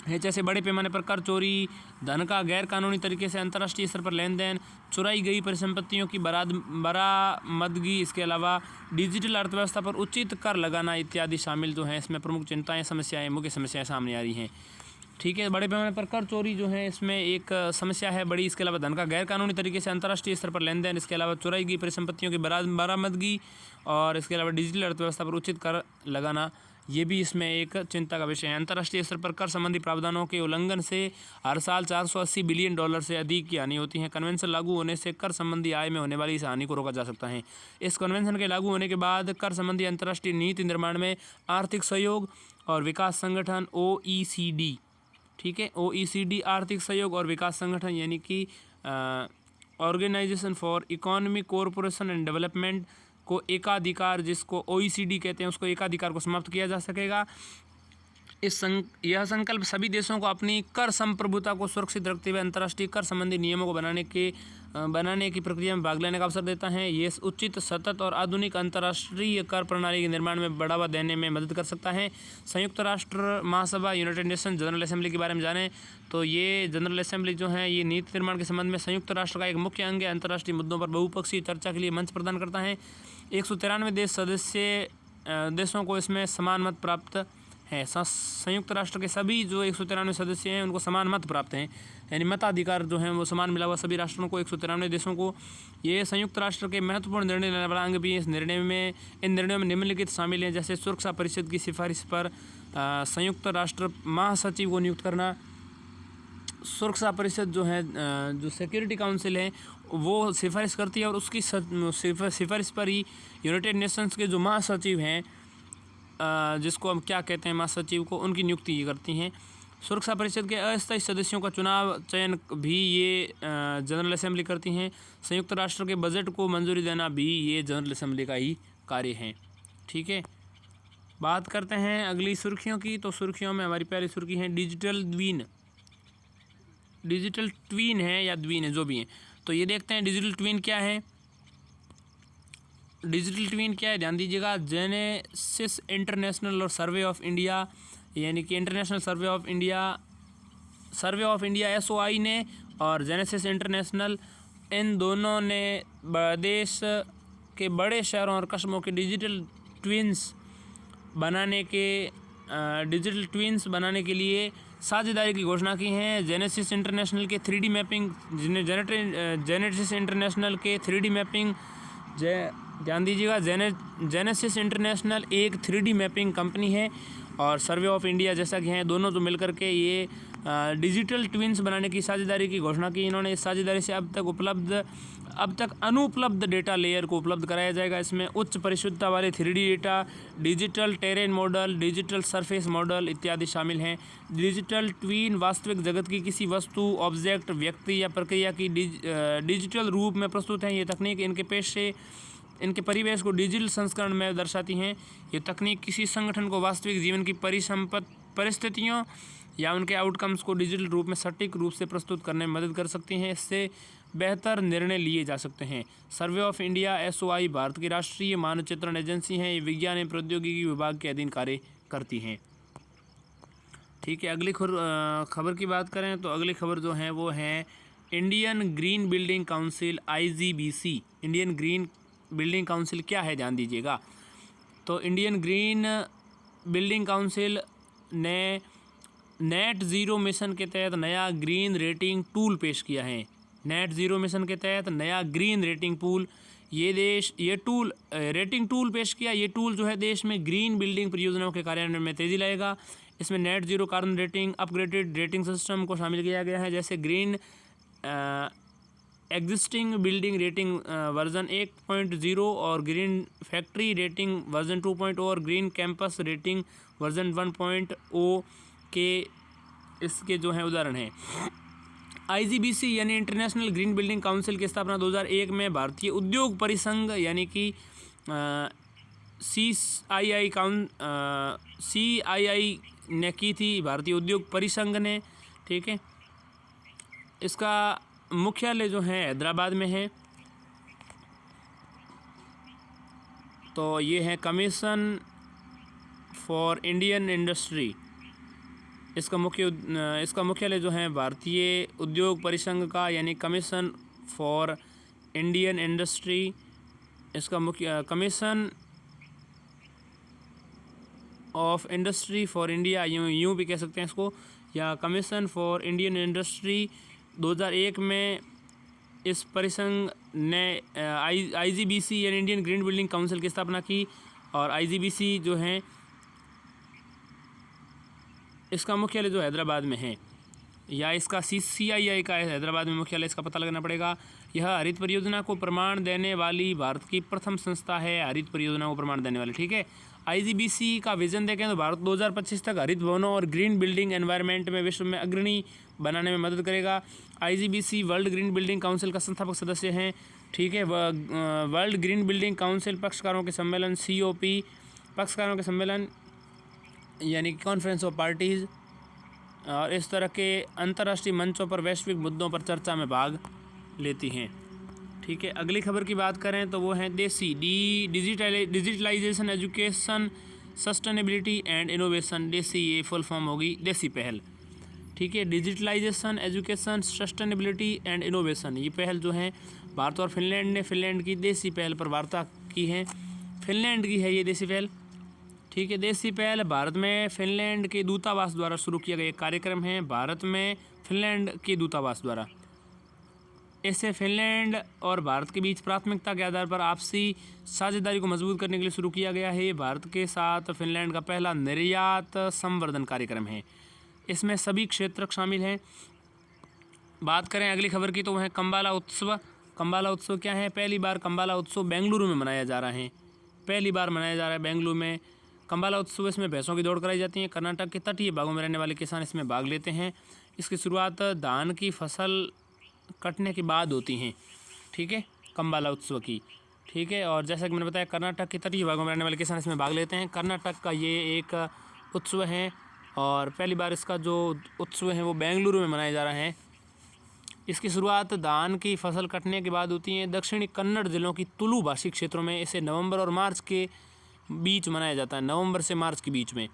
है, जैसे बड़े पैमाने पर कर चोरी, धन का गैर कानूनी तरीके से अंतर्राष्ट्रीय स्तर पर लेन देन, चुराई गई परिसंपत्तियों की बरामदगी, इसके अलावा डिजिटल अर्थव्यवस्था पर उचित कर लगाना इत्यादि शामिल जो हैं। इसमें प्रमुख चिंताएं, समस्याएं, मुख्य समस्याएं सामने आ रही हैं। ठीक है, बड़े पैमाने पर कर चोरी जो है इसमें एक समस्या है बड़ी। इसके अलावा धन का गैर कानूनी तरीके से अंतर्राष्ट्रीय स्तर पर लेन देन, इसके अलावा चुराई गई परिसंपत्तियों की बरामदगी और इसके अलावा डिजिटल अर्थव्यवस्था पर उचित कर लगाना, ये भी इसमें एक चिंता का विषय है। अंतर्राष्ट्रीय स्तर पर कर संबंधी प्रावधानों के उल्लंघन से हर साल $480 बिलियन से अधिक की हानि होती है। कन्वेंशन लागू होने से कर संबंधी आय में होने वाली इस हानि को रोका जा सकता है। इस कन्वेंशन के लागू होने के बाद कर संबंधी अंतर्राष्ट्रीय नीति निर्माण में आर्थिक सहयोग और विकास संगठन OECD, ठीक है, OECD आर्थिक सहयोग और विकास संगठन यानी कि Organisation for Economic Cooperation and Development को एकाधिकार, जिसको OECD कहते हैं, उसको एकाधिकार को समाप्त किया जा सकेगा। यह संकल्प सभी देशों को अपनी कर संप्रभुता को सुरक्षित रखते हुए अंतर्राष्ट्रीय कर संबंधी नियमों को बनाने की प्रक्रिया में भाग लेने का अवसर देता है। ये उचित, सतत और आधुनिक अंतर्राष्ट्रीय कर प्रणाली के निर्माण में बढ़ावा देने में मदद कर सकता है। संयुक्त राष्ट्र महासभा, यूनाइटेड नेशन जनरल असेंबली के बारे में जानें तो ये जनरल असेंबली जो है ये नीति निर्माण के संबंध में संयुक्त राष्ट्र का एक मुख्य अंग है। अंतर्राष्ट्रीय मुद्दों पर बहुपक्षीय चर्चा के लिए मंच प्रदान करता है। 193 देश सदस्य देशों को इसमें समान मत प्राप्त है। संयुक्त राष्ट्र के सभी जो 193 सदस्य हैं उनको समान मत प्राप्त हैं, यानी मताधिकार जो है वो समान मिला हुआ सभी राष्ट्रों को, 193 देशों को। ये संयुक्त राष्ट्र के महत्वपूर्ण निर्णय लेने वाला अंग भी है। इन निर्णयों में निम्नलिखित शामिल हैं, जैसे सुरक्षा परिषद की सिफारिश पर संयुक्त राष्ट्र महासचिव को नियुक्त करना। सुरक्षा परिषद जो है, जो सिक्योरिटी काउंसिल है, वो सिफारिश करती है और उसकी सिफारिश पर ही यूनाइटेड नेशंस के जो महासचिव हैं, जिसको हम क्या कहते हैं महासचिव को, उनकी नियुक्ति करती हैं। सुरक्षा परिषद के अस्थायी सदस्यों का चयन भी ये जनरल असेंबली करती हैं। संयुक्त राष्ट्र के बजट को मंजूरी देना भी ये जनरल असेंबली का ही कार्य है। ठीक है, बात करते हैं अगली सुर्खियों की। तो सुर्खियों में हमारी पहली सुर्खी है डिजिटल ट्वीन है या द्वीन है, जो भी है। तो ये देखते हैं डिजिटल ट्वीन क्या है। डिजिटल ट्वीन क्या है, ध्यान दीजिएगा। जेनेसिस इंटरनेशनल और सर्वे ऑफ इंडिया, यानी कि international survey of India SOI ने और जेनेसिस इंटरनेशनल, इन दोनों ने देश के बड़े शहरों और कस्बों के डिजिटल ट्विन्स बनाने के लिए साझेदारी की घोषणा की है। जेनेसिस इंटरनेशनल के 3D मैपिंग, जेनेसिस इंटरनेशनल के 3D मैपिंग, ध्यान दीजिएगा, जेनेसिस इंटरनेशनल एक 3D मैपिंग कंपनी है और सर्वे ऑफ इंडिया जैसा कि हैं, दोनों जो मिलकर के ये डिजिटल ट्विन्स बनाने की साझेदारी की घोषणा की। इन्होंने इस साझेदारी से अब तक अनुपलब्ध डेटा लेयर को उपलब्ध कराया जाएगा। इसमें उच्च परिशुद्धता वाले 3D data, digital terrain model, digital surface model इत्यादि शामिल हैं। डिजिटल ट्वीन वास्तविक जगत की किसी वस्तु, ऑब्जेक्ट, व्यक्ति या प्रक्रिया की डिजिटल रूप में प्रस्तुत है। ये तकनीक इनके परिवेश को डिजिटल संस्करण में दर्शाती हैं। ये तकनीक किसी संगठन को वास्तविक जीवन की परिस्थितियों या उनके आउटकम्स को डिजिटल रूप में सटीक रूप से प्रस्तुत करने में मदद कर सकती हैं। इससे बेहतर निर्णय लिए जा सकते हैं। Survey of India SOI Bharat की राष्ट्रीय मानचित्रण एजेंसी है। ये विज्ञान एवं प्रौद्योगिकी विभाग के अधीन कार्य करती हैं। ठीक है, अगली खबर की बात करें तो अगली खबर जो है वो है Indian green building council IGBC। Indian green building council क्या है, ध्यान दीजिएगा। तो इंडियन ग्रीन बिल्डिंग काउंसिल ने नेट ज़ीरो मिशन के तहत नया ग्रीन रेटिंग टूल पेश किया है। नेट ज़ीरो मिशन के तहत नया ग्रीन रेटिंग रेटिंग टूल पेश किया। ये टूल जो है देश में ग्रीन बिल्डिंग परियोजनाओं के कार्यान्वयन में तेज़ी लाएगा। इसमें net zero carbon rating, upgraded rating system को शामिल किया गया है, जैसे green existing building rating version 1.0 और ग्रीन फैक्ट्री रेटिंग वर्जन 2.0 और ग्रीन कैंपस रेटिंग वर्जन 1.0 के इसके जो हैं उदाहरण हैं। IGBC यानी इंटरनेशनल ग्रीन बिल्डिंग काउंसिल की स्थापना 2001 में भारतीय उद्योग परिसंघ यानी कि CII ने की थी, भारतीय उद्योग परिसंघ ने। ठीक है, इसका मुख्यालय जो है हैदराबाद में है। तो ये है कमीशन फॉर इंडियन इंडस्ट्री, इसका मुख्यालय जो है भारतीय उद्योग परिसंघ का यानी कमीशन फॉर इंडियन इंडस्ट्री, इसका मुख्य commission of industry for India यूँ भी कह सकते हैं इसको, या कमीशन फॉर इंडियन इंडस्ट्री। 2001 में इस परिसंघ ने IGBC यानी इंडियन ग्रीन बिल्डिंग काउंसिल की स्थापना की। और IGBC जो है इसका मुख्यालय जो हैदराबाद में है, या इसका CII का हैदराबाद में मुख्यालय, इसका पता लगाना पड़ेगा। यह हरित परियोजना को प्रमाण देने वाली भारत की प्रथम संस्था है, हरित परियोजना को प्रमाण देने वाली। ठीक है, IGBC का विजन देखें तो भारत 2025 तक हरित भवनों और ग्रीन बिल्डिंग एनवायरनमेंट में विश्व में अग्रणी बनाने में मदद करेगा। IGBC world green building council का संस्थापक सदस्य हैं। ठीक है, वर्ल्ड ग्रीन बिल्डिंग काउंसिल पक्षकारों के सम्मेलन COP, पक्षकारों के सम्मेलन यानी कॉन्फ्रेंस ऑफ पार्टीज़, और इस तरह के अंतर्राष्ट्रीय मंचों पर वैश्विक मुद्दों पर चर्चा में भाग लेती हैं। ठीक है, अगली खबर की बात करें तो वो है DESI digitalisation education sustainability and innovation. DESI ये फुल फॉर्म होगी देसी पहल। ठीक है, digitalisation education sustainability and innovation, ये पहल जो है भारत और फिनलैंड ने फिनलैंड की देसी पहल पर वार्ता की है। फिनलैंड की है ये देसी पहल। ठीक है, देसी पहल भारत में फिनलैंड के दूतावास द्वारा शुरू किया गया एक कार्यक्रम है, भारत में फिनलैंड के दूतावास द्वारा। इससे फिनलैंड और भारत के बीच प्राथमिकता के आधार पर आपसी साझेदारी को मजबूत करने के लिए शुरू किया गया है। भारत के साथ फिनलैंड का पहला निर्यात संवर्धन कार्यक्रम है, इसमें सभी क्षेत्र शामिल हैं। बात करें अगली खबर की तो वह है कंबाला उत्सव। कंबाला उत्सव क्या है? पहली बार कंबाला उत्सव बेंगलुरु में मनाया जा रहा है, पहली बार मनाया जा रहा है बेंगलुरु में कंबाला उत्सव। इसमें भैंसों की दौड़ कराई जाती है। कर्नाटक के तटीय भागों में रहने वाले किसान इसमें भाग लेते हैं। इसकी शुरुआत धान की फसल कटने के बाद होती हैं। ठीक है, कंबाला उत्सव की। ठीक है, और जैसा कि मैंने बताया कर्नाटक के तटीय भागों में रहने वाले किसान इसमें भाग लेते हैं। कर्नाटक का ये एक उत्सव है और पहली बार इसका जो उत्सव है वो बेंगलुरु में मनाया जा रहा है। इसकी शुरुआत धान की फसल कटने के बाद होती है। दक्षिणी कन्नड़ जिलों की तुलु भाषी क्षेत्रों में इसे नवंबर और मार्च के बीच मनाया जाता है, नवंबर से मार्च के बीच में।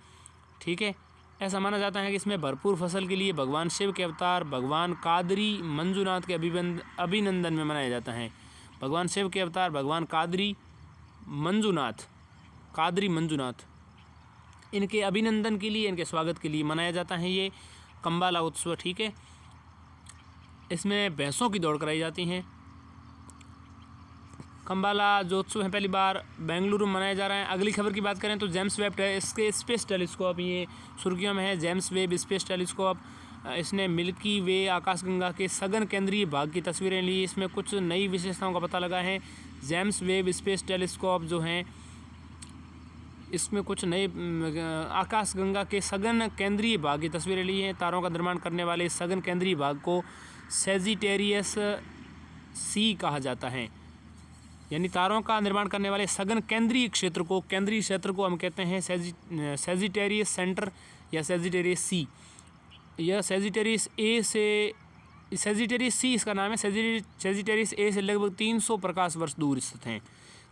ठीक है, ऐसा माना जाता है कि इसमें भरपूर फसल के लिए भगवान शिव के अवतार भगवान कादरी मंजूनाथ के अभिनंदन में मनाया जाता है। भगवान शिव के अवतार भगवान कादरी मंजूनाथ इनके अभिनंदन के लिए, इनके स्वागत के लिए मनाया जाता है ये कंबाला उत्सव। ठीक है, इसमें भैंसों की दौड़ कराई जाती हैं। कंबाला जो उत्सव है पहली बार बेंगलुरु में मनाया जा रहा है। अगली खबर की बात करें तो जेम्स वेब इसके स्पेस टेलीस्कोप, ये सुर्खियों में है। जेम्स वेब स्पेस टेलीस्कोप, इसने मिल्की वे आकाशगंगा के सघन केंद्रीय भाग की तस्वीरें ली। इसमें कुछ नई विशेषताओं का पता लगा है। जेम्स वेब स्पेस टेलीस्कोप जो हैं इसमें कुछ नए आकाशगंगा के सघन केंद्रीय भाग की तस्वीरें ली हैं। तारों का निर्माण करने वाले सघन केंद्रीय भाग को सेजिटेरियस सी कहा जाता है, यानी तारों का निर्माण करने वाले सघन केंद्रीय क्षेत्र को हम कहते हैं सेजिटेरियस सेंटर या सेजिटेरियस सी। यह सेजिटेरियस सी इसका नाम है। सेजिटेरियस ए से लगभग 300 प्रकाश वर्ष दूर स्थित हैं।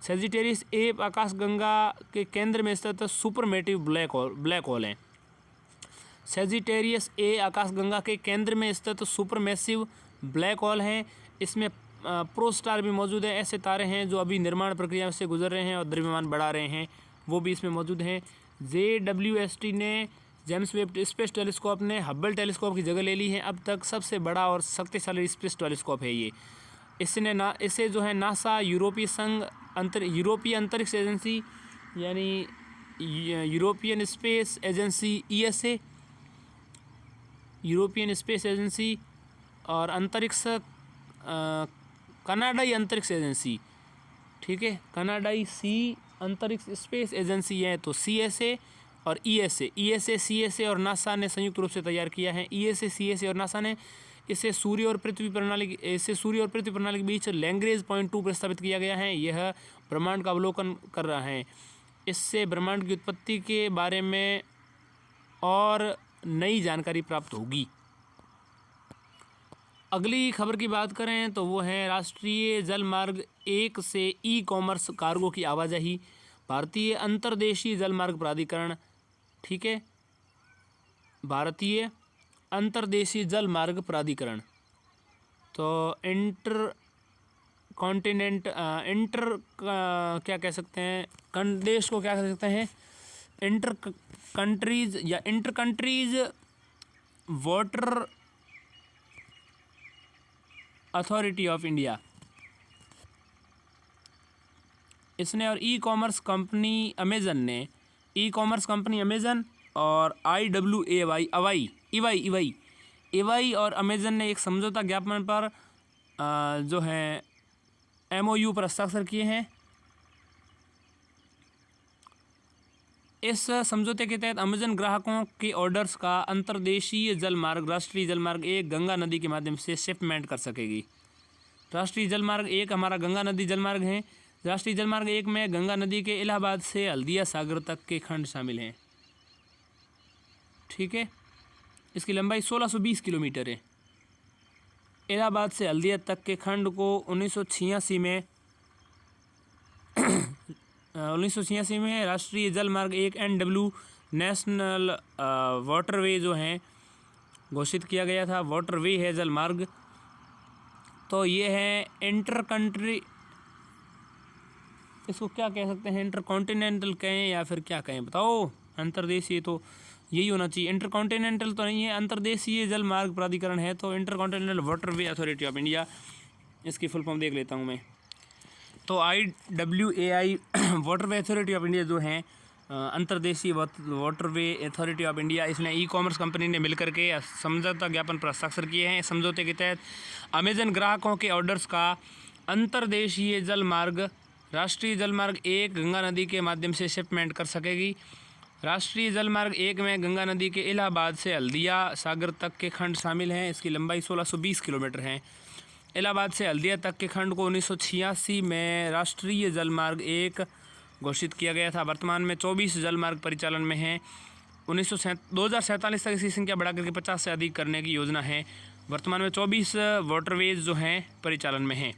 सेजिटेरियस ए आकाशगंगा के केंद्र में स्थित सुपरमेटिव ब्लैक होल है। सेजिटेरियस ए आकाशगंगा के केंद्र में स्थित सुपरमेसिव ब्लैक होल है। इसमें प्रोस्टार भी मौजूद है। ऐसे तारे हैं जो अभी निर्माण प्रक्रिया से गुजर रहे हैं और द्रव्यमान बढ़ा रहे हैं, वो भी इसमें मौजूद हैं। JWST ने जेम्स वेब स्पेस टेलीस्कोप ने हब्बल टेलीस्कोप की जगह ले ली है। अब तक सबसे बड़ा और शक्तिशाली स्पेस टेलीस्कोप है ये। इसे जो है नासा यूरोपीय अंतरिक्ष एजेंसी यानी European space agency ESA, European space agency, और अंतरिक्ष कनाडाई अंतरिक्ष एजेंसी, ठीक है, कनाडाई अंतरिक्ष स्पेस एजेंसी है तो CSA और ESA, CSA और नासा ने संयुक्त रूप से तैयार किया है। ESA, CSA और नासा ने इसे सूर्य और पृथ्वी प्रणाली के बीच लैग्रेंज पॉइंट 2 प्रस्तावित किया गया है। यह ब्रह्मांड का अवलोकन कर रहा है। इससे ब्रह्मांड की उत्पत्ति के बारे में और नई जानकारी प्राप्त होगी। अगली खबर की बात करें तो वो है राष्ट्रीय जलमार्ग 1 से ई-कॉमर्स कार्गो की आवाजाही, भारतीय अंतर्देशीय जलमार्ग प्राधिकरण, ठीक है, भारतीय अंतर्देशीय जलमार्ग प्राधिकरण, तो क्या कह सकते हैं, देश को क्या कह सकते हैं, inter countries water authority of India, इसने, और ई कॉमर्स कंपनी अमेजन और EY और अमेजन ने एक समझौता ज्ञापन पर जो है MOU पर हस्ताक्षर किए हैं। इस समझौते के तहत अमेजन ग्राहकों के ऑर्डर्स का अंतर्देशीय जलमार्ग राष्ट्रीय जलमार्ग 1 गंगा नदी के माध्यम से शिपमेंट कर सकेगी। राष्ट्रीय जलमार्ग 1 हमारा गंगा नदी जलमार्ग है। राष्ट्रीय जलमार्ग 1 में गंगा नदी के इलाहाबाद से हल्दिया सागर तक के खंड शामिल हैं, ठीक है। इसकी लंबाई 1620 किलोमीटर है। इलाहाबाद से हल्दिया तक के खंड को 1986 में राष्ट्रीय जलमार्ग 1 NW नेशनल वाटरवे जो हैं घोषित किया गया था। वाटरवे है जलमार्ग, तो ये है इंटर कंट्री, इसको क्या कह सकते हैं, इंटरकॉन्टिनेंटल कहें या फिर क्या कहें, बताओ। अंतर्देशीय तो यही होना चाहिए, इंटरकॉन्टिनेंटल तो नहीं है, अंतर्देशीय जलमार्ग प्राधिकरण है, तो intercontinental waterway authority of India, इसकी फुल फॉर्म देख लेता हूँ मैं। तो IWAI waterway authority of India जो है अंतर्देशीय वाटरवे अथॉरिटी ऑफ इंडिया, इसने ई-कॉमर्स कंपनी ने मिलकर के समझौता ज्ञापन पर हस्ताक्षर किए हैं। समझौते के तहत अमेजन ग्राहकों के ऑर्डर्स का अंतर्देशीय जलमार्ग राष्ट्रीय जलमार्ग 1 गंगा नदी के माध्यम से शिपमेंट कर सकेगी। राष्ट्रीय जलमार्ग 1 में गंगा नदी के इलाहाबाद से हल्दिया सागर तक के खंड शामिल हैं। इसकी लंबाई 1620 किलोमीटर है। इलाहाबाद से हल्दिया तक के खंड को 1986 में राष्ट्रीय जलमार्ग 1 घोषित किया गया था। वर्तमान में 24 जलमार्ग परिचालन में हैं। 2047 तक इसकी संख्या बढ़ाकर के 50 से अधिक करने की योजना है। वर्तमान में 24 वाटरवेज जो हैं परिचालन में हैं।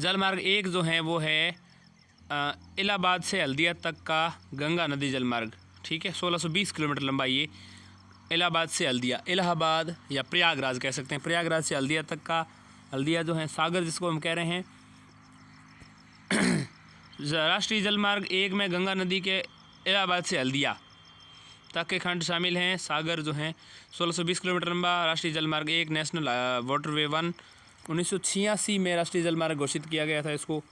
जलमार्ग 1 जो है वो है इलाहाबाद से हल्दिया तक का गंगा नदी जलमार्ग, ठीक है। 1620 किलोमीटर लंबा ये इलाहाबाद से हल्दिया, इलाहाबाद या प्रयागराज कह सकते हैं, प्रयागराज से हल्दिया तक का, हल्दिया जो है सागर जिसको हम कह रहे हैं। राष्ट्रीय जलमार्ग 1 में गंगा नदी के इलाहाबाद से हल्दिया तक के खंड शामिल हैं। सागर जो है 1620 किलोमीटर लंबा। राष्ट्रीय जलमार्ग 1 नेशनल वाटरवे 1 1986 में राष्ट्रीय जलमार्ग घोषित किया गया था। इसको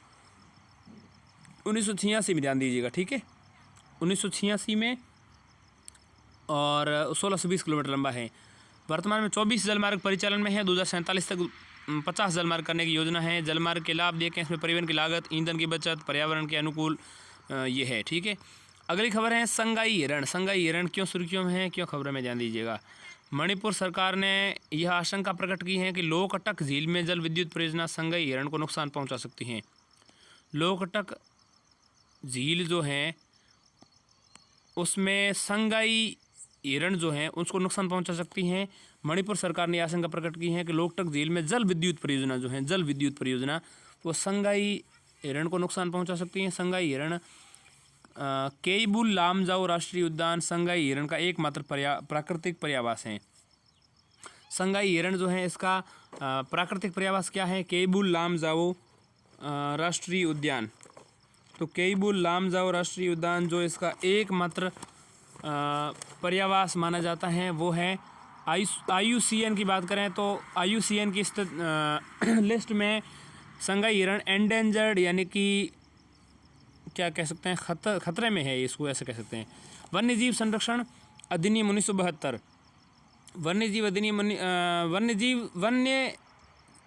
1986 में ध्यान दीजिएगा, ठीक है, 1986 में, और 1620 किलोमीटर लंबा है। वर्तमान में 24 जलमार्ग परिचालन में है। 2047 तक 50 जलमार्ग करने की योजना है। जलमार्ग के लाभ देखें, इसमें परिवहन की लागत, ईंधन की बचत, पर्यावरण के अनुकूल ये है, ठीक है। अगली खबर है संगाई हिरण। संगाई हिरण क्यों सुर्खियों में है, क्यों खबर में ध्यान दीजिएगा। मणिपुर सरकार ने यह आशंका प्रकट की है कि लोकटक झील में जल विद्युत परियोजना संगाई हिरण को नुकसान पहुंचा सकती हैं। लोकटक झील जो है उसमें संगाई हिरण जो हैं उसको नुकसान पहुंचा सकती हैं। मणिपुर सरकार ने आशंका प्रकट की है कि लोकटक झील में जल विद्युत परियोजना जो है, जल विद्युत परियोजना, वो संगाई हिरण को नुकसान पहुंचा सकती हैं। संगाई हिरण केइबुल लामजाओ राष्ट्रीय उद्यान संगाई हिरण का एकमात्र प्राकृतिक पर्यावास है। संगाई हिरण जो है इसका प्राकृतिक पर्यावास क्या है, केइबुल लामजाओ राष्ट्रीय उद्यान। तो केइबुल लामजाओ राष्ट्रीय उद्यान जो इसका एकमात्र पर्यावास माना जाता है वो है। IUCN की बात करें तो IUCN की लिस्ट में संगाई हिरण एंडेंजर्ड यानी कि क्या कह सकते हैं, खतरे में है, इसको ऐसे कह सकते हैं। वन्य जीव संरक्षण अधिनियम 1972, वन्य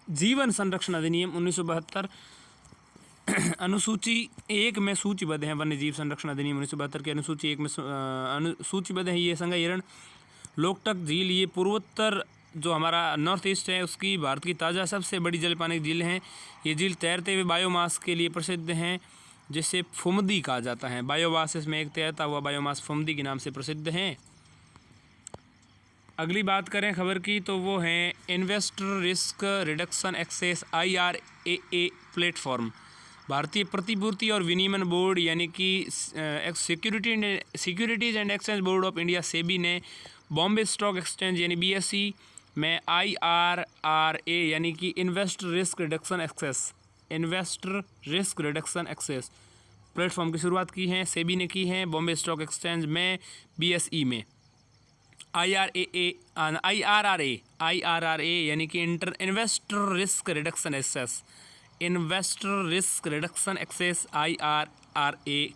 जीवन संरक्षण अधिनियम 1972 अनुसूची 1 में सूचीबद्ध है। वन्य जीव संरक्षण अधिनियम 1972 के अनुसूची 1 में सूचीबद्ध है ये संज्ञा हिरण, लोकटक झील। ये पूर्वोत्तर जो हमारा नॉर्थ ईस्ट है उसकी भारत की ताज़ा सबसे बड़ी जल पानी की झील है। ये झील तैरते हुए बायोमास के लिए प्रसिद्ध हैं, जिसे फुमदी कहा जाता है। बायोमास इसमें एक तैरता हुआ बायोमास फुमदी के नाम से प्रसिद्ध हैं। अगली बात करें खबर की तो वो है investor risk reduction access IRAA platform. भारतीय प्रतिभूति और विनिमय बोर्ड यानी कि securities and exchange board of India SEBI ने बॉम्बे स्टॉक एक्सचेंज यानी BSE में IRRA यानी कि investor risk reduction access platform की शुरुआत की है। सेबी ने की है बॉम्बे स्टॉक एक्सचेंज में BSE में। IRRA यानी कि investor risk reduction access IRRA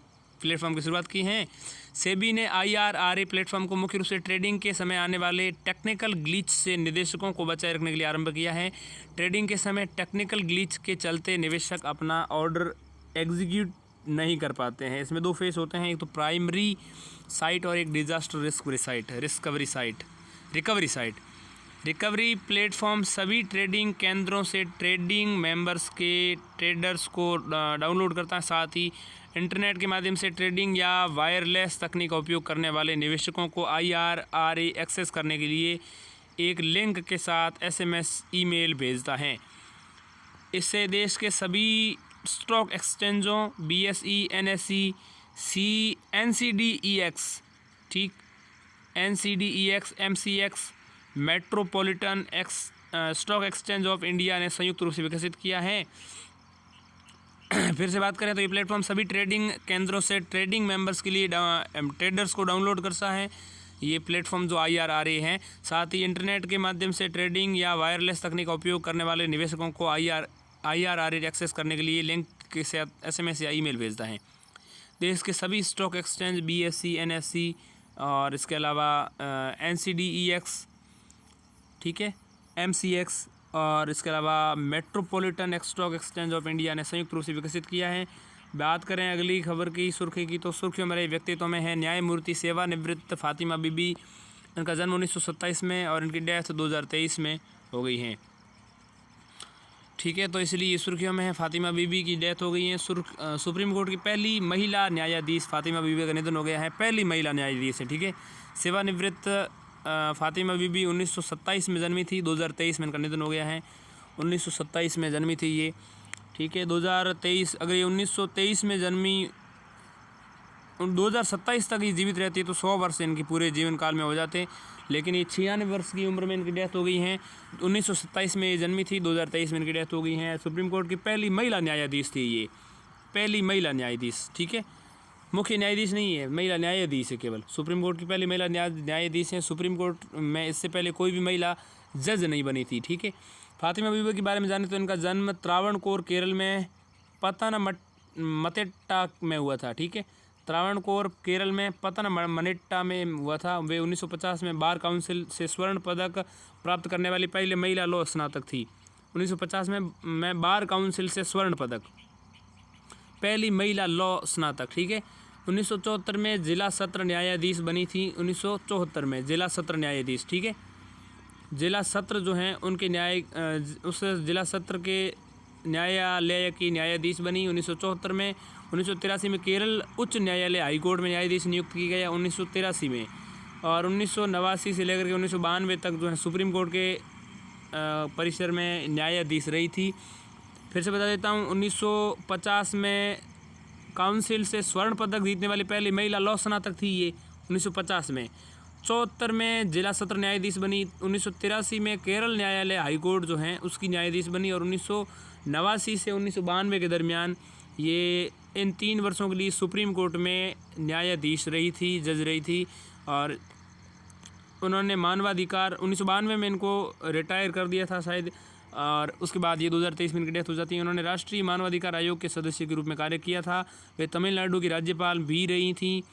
platform की शुरुआत की है। सेबी ने IRRA प्लेटफॉर्म को मुख्य रूप से ट्रेडिंग के समय आने वाले टेक्निकल ग्लिच से निवेशकों को बचाए रखने के लिए आरंभ किया है। ट्रेडिंग के समय टेक्निकल ग्लिच के चलते निवेशक अपना ऑर्डर एग्जीक्यूट नहीं कर पाते हैं। इसमें 2 फेस होते हैं, एक तो प्राइमरी साइट और एक disaster recovery site. Recovery platform सभी ट्रेडिंग केंद्रों से ट्रेडिंग मेंबर्स के ट्रेडर्स को डाउनलोड करता है। साथ ही इंटरनेट के माध्यम से ट्रेडिंग या वायरलेस तकनीक का उपयोग करने वाले निवेशकों को IRRA एक्सेस करने के लिए एक लिंक के साथ SMS ईमेल भेजता है। इससे देश के सभी स्टॉक एक्सचेंजों BSE, NSE, NCDEX, ठीक, NCDEX, MCX, metropolitan stock exchange of India ने संयुक्त रूप से विकसित किया है। फिर से बात करें तो ये प्लेटफॉर्म सभी ट्रेडिंग केंद्रों से ट्रेडिंग मेंबर्स के लिए ट्रेडर्स को डाउनलोड करता है। ये प्लेटफॉर्म जो IRRA है, साथ ही इंटरनेट के माध्यम से ट्रेडिंग या वायरलेस तकनीक का उपयोग करने वाले निवेशकों को IRRA एक्सेस करने के लिए लिंक के साथ SMS या ईमेल भेजता है। देश के सभी स्टॉक एक्सचेंज BSE, NSE और इसके अलावा NCDEX, ठीक है, MCX और इसके अलावा metropolitan stock exchange of India ने संयुक्त रूप से विकसित किया है। बात करें अगली खबर की सुर्खी की तो सुर्खियों में रहे व्यक्तित्व में है न्यायमूर्ति सेवानिवृत्त फातिमा बीबी। इनका जन्म 1927 में और इनकी डेथ 2023 में हो गई है, ठीक है। तो इसलिए सुर्खियों में है फातिमा बीबी की डेथ हो गई है। सुप्रीम कोर्ट की पहली महिला न्यायाधीश फातिमा बीबी का निधन हो गया है, पहली महिला न्यायाधीश है, ठीक है। सेवानिवृत्त फातिमा बीबी 1927 में जन्मी थी, 2023 में इनका निधन हो गया है। 1927 में जन्मी थी ये, ठीक है। 2023 अगर ये 1923 में जन्मी 2027 तक ये जीवित रहती तो 100 वर्ष इनकी पूरे जीवन काल में हो जाते, लेकिन ये 96 वर्ष की उम्र में इनकी डेथ हो गई है। 1927 में ये जन्मी थी, 2023 में इनकी डेथ हो गई है। सुप्रीम कोर्ट की पहली महिला न्यायाधीश थी ये, पहली महिला न्यायाधीश, ठीक है। मुख्य न्यायाधीश नहीं है, महिला न्यायाधीश है केवल। सुप्रीम कोर्ट की पहली महिला न्यायाधीश हैं। सुप्रीम कोर्ट में इससे पहले कोई भी महिला जज नहीं बनी थी, ठीक है। फातिमा बीबी के बारे में जाने तो इनका जन्म त्रावणकोर केरल में पतनमतिट्टा में हुआ था, ठीक है। त्रावणकोर केरल में पतनमतिट्टा में हुआ था। वे 1950 में बार काउंसिल से स्वर्ण पदक प्राप्त करने वाली पहली महिला लॉ स्नातक थी। 1950 में बार काउंसिल से स्वर्ण पदक, पहली महिला लॉ स्नातक, ठीक है। 1974 में जिला सत्र न्यायाधीश बनी थी, 1974 में जिला सत्र न्यायाधीश, ठीक है। जिला सत्र जो हैं उनके उस जिला सत्र के न्यायालय की न्यायाधीश बनी 1974 में। 1983 में केरल उच्च न्यायालय हाई कोर्ट में न्यायाधीश नियुक्त की गया 1983 में, और 1989 से लेकर के 1992 तक जो है सुप्रीम कोर्ट के परिसर में न्यायाधीश रही थी। फिर से बता देता हूँ, 1950 में काउंसिल से स्वर्ण पदक जीतने वाली पहली महिला लॉ स्नातक थी ये 1950 में। 74 में जिला सत्र न्यायाधीश बनी। 1983 में केरल न्यायालय हाई कोर्ट जो हैं उसकी न्यायाधीश बनी, और 1989 से 1992 के दरमियान ये इन 3 वर्षों के लिए सुप्रीम कोर्ट में न्यायाधीश रही थी, जज रही थी। और उन्होंने मानवाधिकार 1992 में इनको रिटायर कर दिया था शायद, और उसके बाद ये 2023 में इनकी डेथ हो जाती है। उन्होंने राष्ट्रीय मानवाधिकार आयोग के सदस्य के रूप में कार्य किया था। वे तमिलनाडु की राज्यपाल भी रही थी।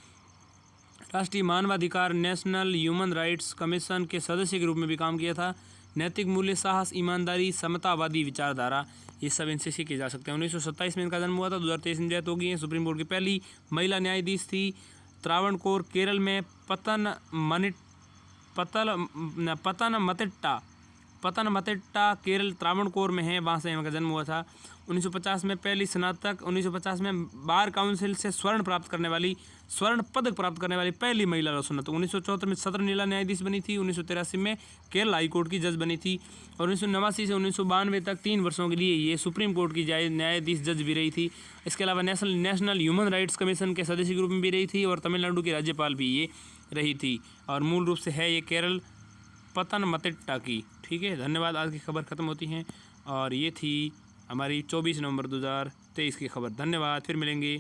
राष्ट्रीय मानवाधिकार नेशनल ह्यूमन राइट्स कमीशन के सदस्य के रूप में भी काम किया था। नैतिक मूल्य, साहस, ईमानदारी, समतावादी विचारधारा, ये सब इनसे सीखे जा सकते हैं। 1927 में इनका जन्म हुआ था। 2023 में डेथ हो गई है। सुप्रीम कोर्ट की पहली महिला न्यायाधीश थी। त्रावणकोर केरल में पतनमतिट्टा केरल त्रावणकोर में है, वहाँ से इनका जन्म हुआ था। 1950 में पहली स्नातक, 1950 में बार काउंसिल से स्वर्ण पदक प्राप्त करने वाली पहली महिला स्नातक। 1974 में सत्र नीला न्यायाधीश बनी थी। 1983 में केरल हाई कोर्ट की जज बनी थी और 1989 से 1992 तक 3 वर्षों के लिए ये सुप्रीम कोर्ट की न्यायाधीश जज भी रही थी। इसके अलावा नेशनल ह्यूमन राइट्स कमीशन के सदस्य के रूप में भी रही थी और तमिलनाडु की राज्यपाल भी ये रही थी। और मूल रूप से है ये केरल पतनमतिट्टा की। ठीक है, धन्यवाद। आज की खबर ख़त्म होती हैं और ये थी हमारी 24 नवंबर 2023 की खबर। धन्यवाद, फिर मिलेंगे।